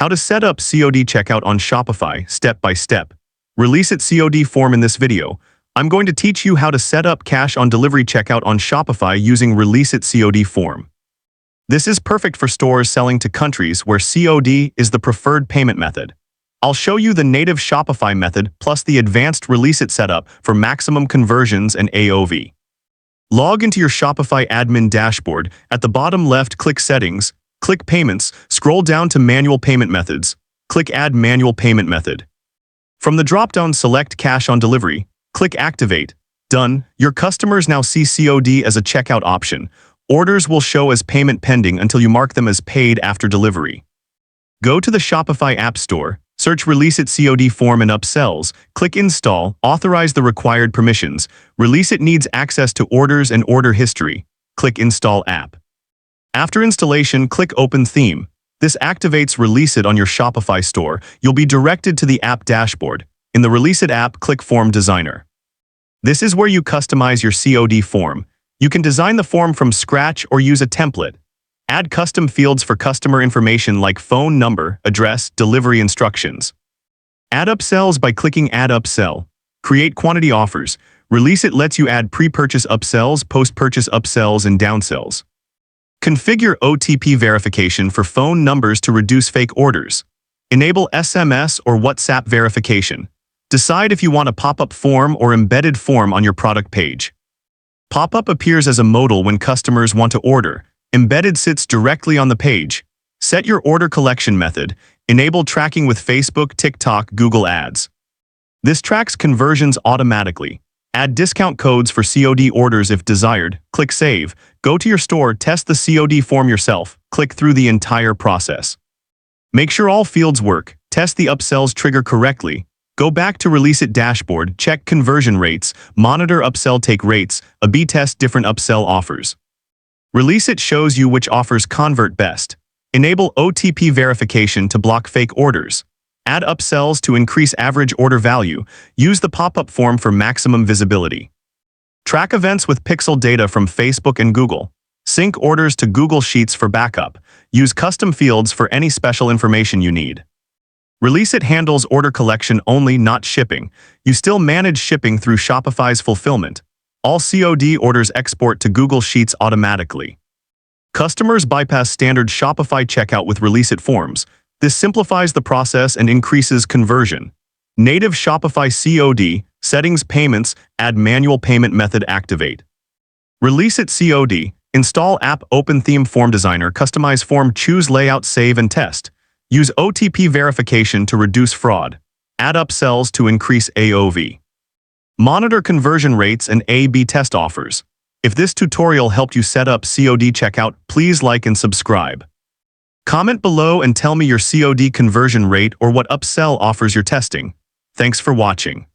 How to set up COD Checkout on Shopify step by step. Releasit COD Form. In this video, I'm going to teach you how to set up cash on delivery checkout on Shopify using Releasit COD Form. This is perfect for stores selling to countries where COD is the preferred payment method. I'll show you the native Shopify method plus the advanced Releasit setup for maximum conversions and AOV. Log into your Shopify admin dashboard. At the bottom left, click Settings, click Payments, scroll down to Manual Payment Methods, click Add Manual Payment Method. From the drop-down, select Cash on Delivery, click Activate. Done. Your customers now see COD as a checkout option. Orders will show as payment pending until you mark them as paid after delivery. Go to the Shopify App Store, search Releasit COD Form and Upsells, click Install, authorize the required permissions. Releasit needs access to orders and order history. Click Install App. After installation, click Open Theme. This activates Releasit on your Shopify store. You'll be directed to the app dashboard. In the Releasit app, click Form Designer. This is where you customize your COD form. You can design the form from scratch or use a template. Add custom fields for customer information like phone number, address, delivery instructions. Add upsells by clicking Add Upsell. Create quantity offers. Releasit lets you add pre-purchase upsells, post-purchase upsells, and downsells. Configure OTP verification for phone numbers to reduce fake orders. Enable SMS or WhatsApp verification. Decide if you want a pop-up form or embedded form on your product page. Pop-up appears as a modal when customers want to order. Embedded sits directly on the page. Set your order collection method. Enable tracking with Facebook, TikTok, Google Ads. This tracks conversions automatically. Add discount codes for COD orders if desired. Click Save. Go to your store, test the COD form yourself. Click through the entire process. Make sure all fields work. Test the upsells trigger correctly. Go back to Releasit dashboard, check conversion rates, monitor upsell take rates, A/B test different upsell offers. Releasit shows you which offers convert best. Enable OTP verification to block fake orders. Add upsells to increase average order value. Use the pop-up form for maximum visibility. Track events with pixel data from Facebook and Google. Sync orders to Google Sheets for backup. Use custom fields for any special information you need. Releasit handles order collection only, not shipping. You still manage shipping through Shopify's fulfillment. All COD orders export to Google Sheets automatically. Customers bypass standard Shopify checkout with Releasit forms. This simplifies the process and increases conversion. Native Shopify COD, settings, payments, add manual payment method, activate. Releasit COD, install app, open theme, form designer, customize form, choose layout, save and test. Use OTP verification to reduce fraud. Add upsells to increase AOV. Monitor conversion rates and A/B test offers. If this tutorial helped you set up COD checkout, please like and subscribe. Comment below and tell me your COD conversion rate or what upsell offers you're testing. Thanks for watching.